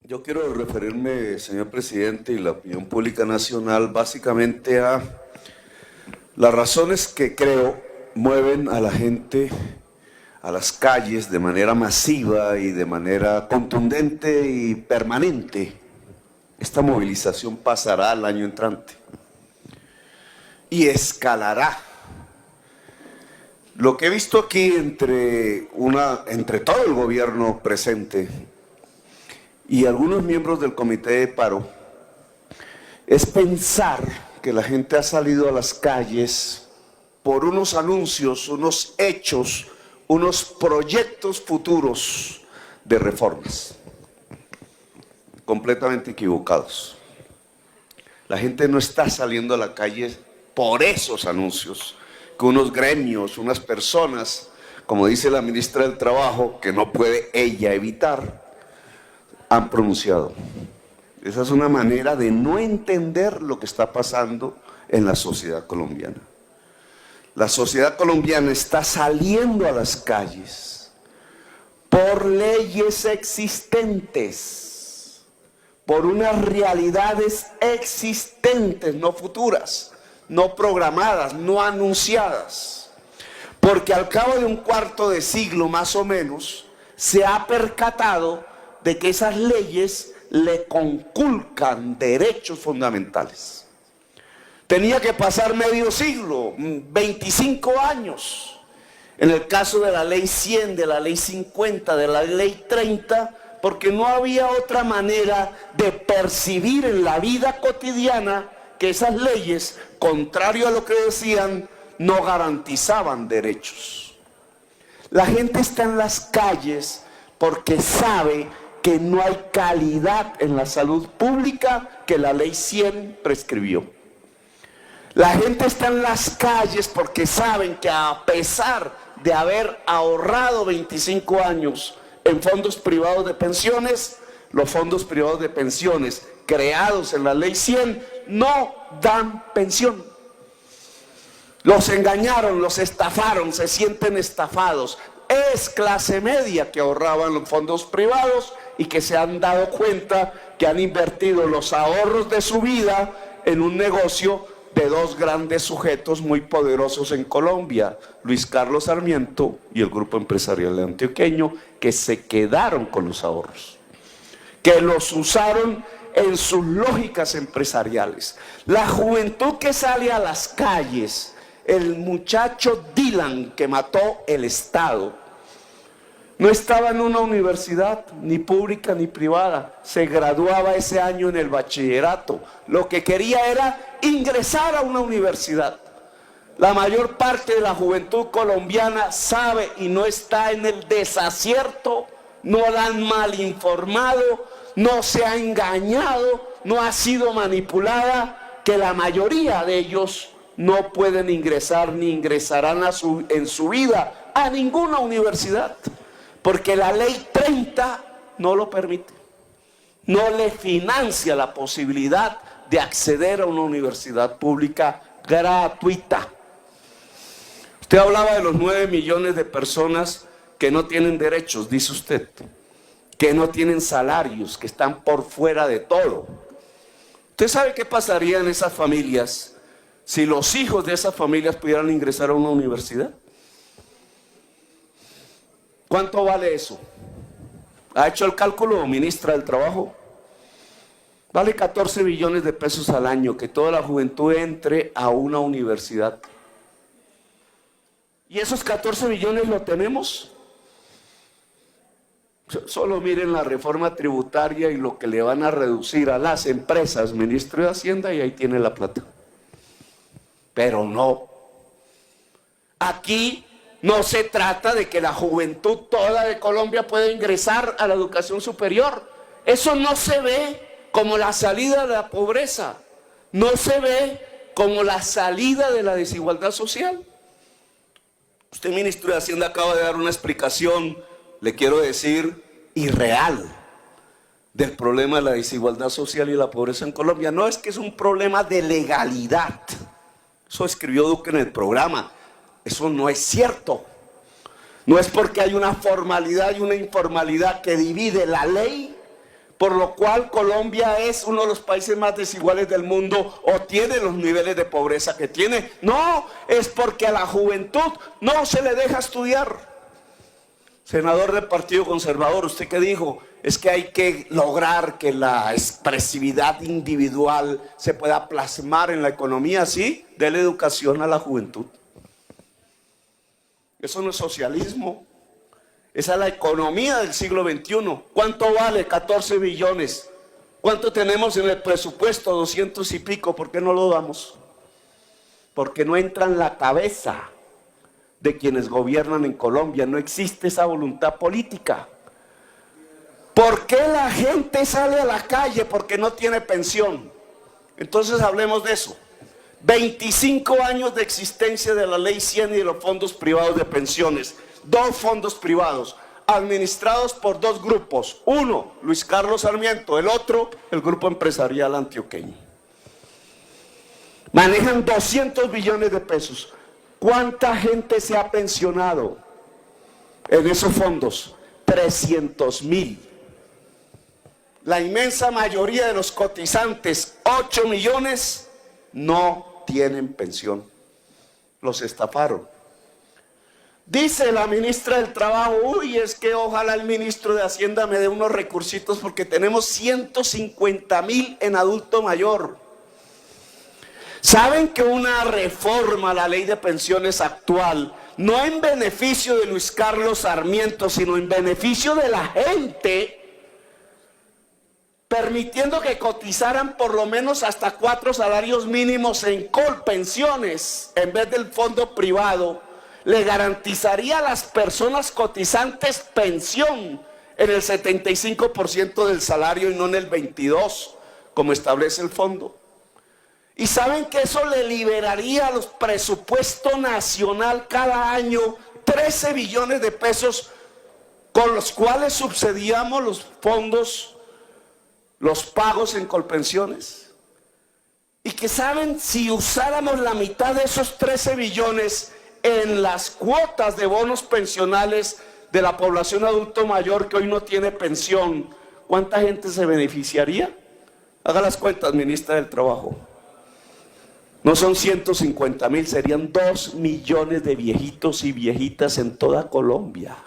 Yo quiero referirme, señor presidente, y la opinión pública nacional, básicamente a las razones que creo mueven a la gente a las calles de manera masiva y de manera contundente y permanente. Esta movilización pasará el año entrante y escalará. Lo que he visto aquí entre todo el gobierno presente y algunos miembros del comité de paro es pensar que la gente ha salido a las calles por unos anuncios, unos hechos, unos proyectos futuros de reformas. Completamente equivocados. La gente no está saliendo a la calle por esos anuncios que unos gremios, unas personas, como dice la ministra del Trabajo, que no puede ella evitar, han pronunciado. Esa es una manera de no entender lo que está pasando en la sociedad colombiana. La sociedad colombiana está saliendo a las calles por leyes existentes, por unas realidades existentes, no futuras, no programadas, no anunciadas. Porque al cabo de un cuarto de siglo más o menos, se ha percatado de que esas leyes le conculcan derechos fundamentales. Tenía que pasar medio siglo, 25 años. En el caso de la ley 100, de la ley 50, de la ley 30, porque no había otra manera de percibir en la vida cotidiana que esas leyes, contrario a lo que decían, no garantizaban derechos. La gente está en las calles porque sabe que no hay calidad en la salud pública que la ley 100 prescribió. La gente está en las calles porque saben que a pesar de haber ahorrado 25 años en fondos privados de pensiones, los fondos privados de pensiones creados en la ley 100 no dan pensión. Los engañaron, los estafaron, se sienten estafados. Es clase media que ahorraba en los fondos privados y que se han dado cuenta que han invertido los ahorros de su vida en un negocio de dos grandes sujetos muy poderosos en Colombia, Luis Carlos Sarmiento y el Grupo Empresarial Antioqueño, que se quedaron con los ahorros, que los usaron en sus lógicas empresariales. La juventud que sale a las calles, el muchacho Dylan que mató el Estado, no estaba en una universidad, ni pública ni privada, se graduaba ese año en el bachillerato, lo que quería era ingresar a una universidad. La mayor parte de la juventud colombiana sabe y no está en el desacierto, no la han mal informado, no se ha engañado, no ha sido manipulada, que la mayoría de ellos no pueden ingresar ni ingresarán en su vida a ninguna universidad, porque la ley 30 no lo permite, no le financia la posibilidad de acceder a una universidad pública gratuita. Usted hablaba de los 9 millones de personas que no tienen derechos, dice usted, que no tienen salarios, que están por fuera de todo. ¿Usted sabe qué pasaría en esas familias si los hijos de esas familias pudieran ingresar a una universidad? ¿Cuánto vale eso? ¿Ha hecho el cálculo, ministra del Trabajo? Vale 14 billones de pesos al año que toda la juventud entre a una universidad. ¿Y esos 14 billones lo tenemos? Solo miren la reforma tributaria y lo que le van a reducir a las empresas, ministro de Hacienda, y ahí tiene la plata. Pero no. Aquí no se trata de que la juventud toda de Colombia pueda ingresar a la educación superior. Eso no se ve como la salida de la pobreza. No se ve como la salida de la desigualdad social. Usted, ministro de Hacienda, acaba de dar una explicación, le quiero decir, irreal, del problema de la desigualdad social y la pobreza en Colombia. No es que es un problema de legalidad. Eso escribió Duque en el programa. Eso no es cierto. No es porque hay una formalidad y una informalidad que divide la ley por lo cual Colombia es uno de los países más desiguales del mundo o tiene los niveles de pobreza que tiene. No, es porque a la juventud no se le deja estudiar. Senador del Partido Conservador, ¿usted qué dijo? Es que hay que lograr que la expresividad individual se pueda plasmar en la economía, ¿sí? Dele educación a la juventud. Eso no es socialismo. Esa es la economía del siglo XXI. ¿Cuánto vale? 14 billones. ¿Cuánto tenemos en el presupuesto? 200 y pico. ¿Por qué no lo damos? Porque no entra en la cabeza de quienes gobiernan en Colombia. No existe esa voluntad política. ¿Por qué la gente sale a la calle? Porque no tiene pensión. Entonces hablemos de eso. 25 años de existencia de la Ley 100 y de los fondos privados de pensiones. 2 fondos privados administrados por 2 grupos. Uno, Luis Carlos Sarmiento. El otro, el Grupo Empresarial Antioqueño. Manejan 200 billones de pesos. ¿Cuánta gente se ha pensionado en esos fondos? 300.000. La inmensa mayoría de los cotizantes, 8 millones, no tienen pensión. Los estafaron. Dice la ministra del Trabajo, uy, es que ojalá el ministro de Hacienda me dé unos recursitos porque tenemos 150.000 en adulto mayor. ¿Saben que una reforma a la ley de pensiones actual, no en beneficio de Luis Carlos Sarmiento, sino en beneficio de la gente, permitiendo que cotizaran por lo menos hasta 4 salarios mínimos en Colpensiones en vez del fondo privado, le garantizaría a las personas cotizantes pensión en el 75% del salario y no en el 22%, como establece el fondo? Y saben que eso le liberaría a los presupuestos nacional cada año 13 billones de pesos, con los cuales subsidiamos los fondos, los pagos en Colpensiones. Y que saben, si usáramos la mitad de esos 13 billones en las cuotas de bonos pensionales de la población adulto mayor que hoy no tiene pensión, ¿cuánta gente se beneficiaría? Haga las cuentas, ministra del Trabajo. No son 150.000, serían 2 millones de viejitos y viejitas en toda Colombia.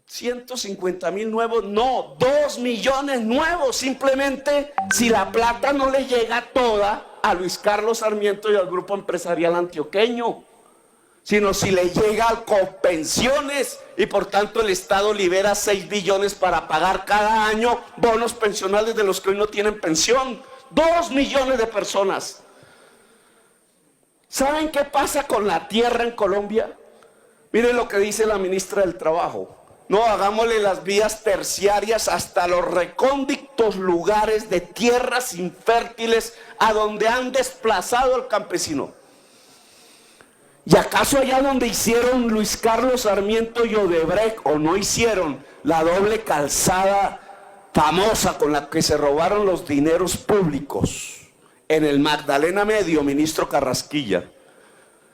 150.000 nuevos, no, 2 millones nuevos, simplemente si la plata no le llega toda a Luis Carlos Sarmiento y al Grupo Empresarial Antioqueño, sino si le llega a Colpensiones y por tanto el Estado libera 6 billones para pagar cada año bonos pensionales de los que hoy no tienen pensión. 2 millones de personas. ¿Saben qué pasa con la tierra en Colombia? Miren lo que dice la ministra del Trabajo. No, hagámosle las vías terciarias hasta los recónditos lugares de tierras infértiles a donde han desplazado al campesino. ¿Y acaso allá donde hicieron Luis Carlos Sarmiento y Odebrecht o no hicieron la doble calzada famosa con la que se robaron los dineros públicos en el Magdalena Medio, ministro Carrasquilla?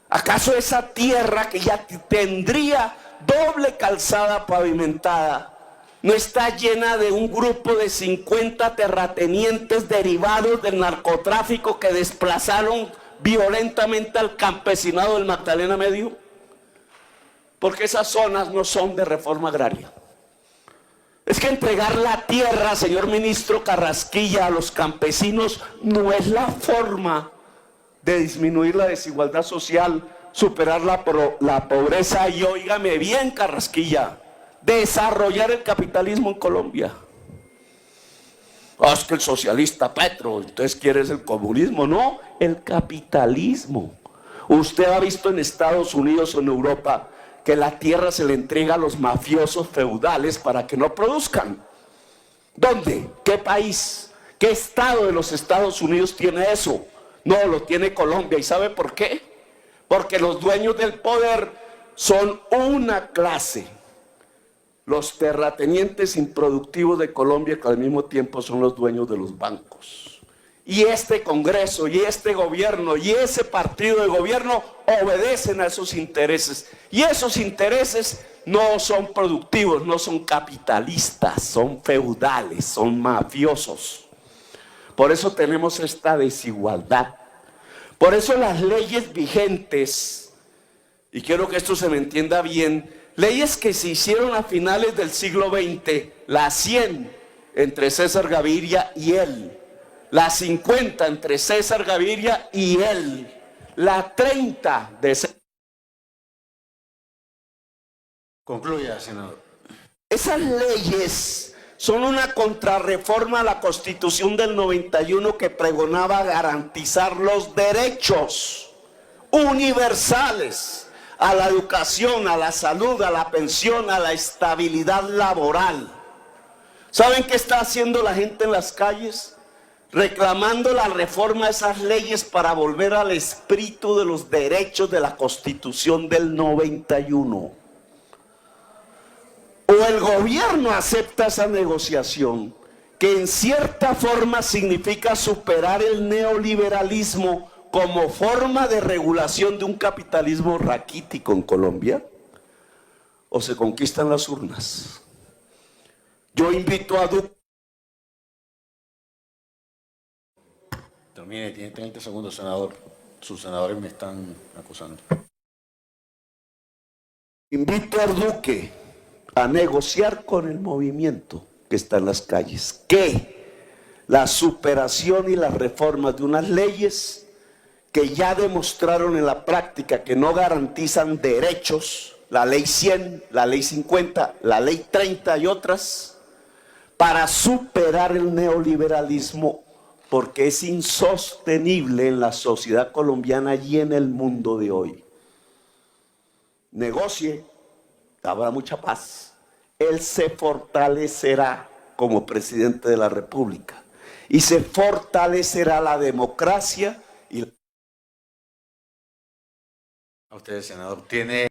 ¿Acaso esa tierra que ya tendría doble calzada pavimentada no está llena de un grupo de 50 terratenientes derivados del narcotráfico que desplazaron violentamente al campesinado del Magdalena Medio? Porque esas zonas no son de reforma agraria. Es que entregar la tierra, señor ministro Carrasquilla, a los campesinos no es la forma de disminuir la desigualdad social, superar la pobreza y, óigame bien, Carrasquilla, desarrollar el capitalismo en Colombia. Es que el socialista Petro, entonces quieres el comunismo. No, el capitalismo. Usted ha visto en Estados Unidos o en Europa que la tierra se le entrega a los mafiosos feudales para que no produzcan. ¿Dónde? ¿Qué país? ¿Qué estado de los Estados Unidos tiene eso? No, lo tiene Colombia. ¿Y sabe por qué? Porque los dueños del poder son una clase, los terratenientes improductivos de Colombia, que al mismo tiempo son los dueños de los bancos. Y este Congreso, y este gobierno, y ese partido de gobierno obedecen a esos intereses. Y esos intereses no son productivos, no son capitalistas, son feudales, son mafiosos. Por eso tenemos esta desigualdad. Por eso las leyes vigentes, y quiero que esto se me entienda bien, leyes que se hicieron a finales del siglo XX, la 100 entre César Gaviria y él, la 50 entre César Gaviria y él, la 30 de César. Concluya, senador. Esas leyes son una contrarreforma a la Constitución del 91 que pregonaba garantizar los derechos universales a la educación, a la salud, a la pensión, a la estabilidad laboral. ¿Saben qué está haciendo la gente en las calles? Reclamando la reforma de esas leyes para volver al espíritu de los derechos de la Constitución del 91. O el gobierno acepta esa negociación, que en cierta forma significa superar el neoliberalismo como forma de regulación de un capitalismo raquítico en Colombia, o se conquistan las urnas. Yo invito a Duque. Termine, tiene 30 segundos, senador. Sus senadores me están acusando. Invito a Duque a negociar con el movimiento que está en las calles, que la superación y las reformas de unas leyes que ya demostraron en la práctica que no garantizan derechos, la ley 100, la ley 50, la ley 30 y otras, para superar el neoliberalismo, porque es insostenible en la sociedad colombiana y en el mundo de hoy. Negocie, habrá mucha paz. Él se fortalecerá como presidente de la República y se fortalecerá la democracia y a usted, senador, tiene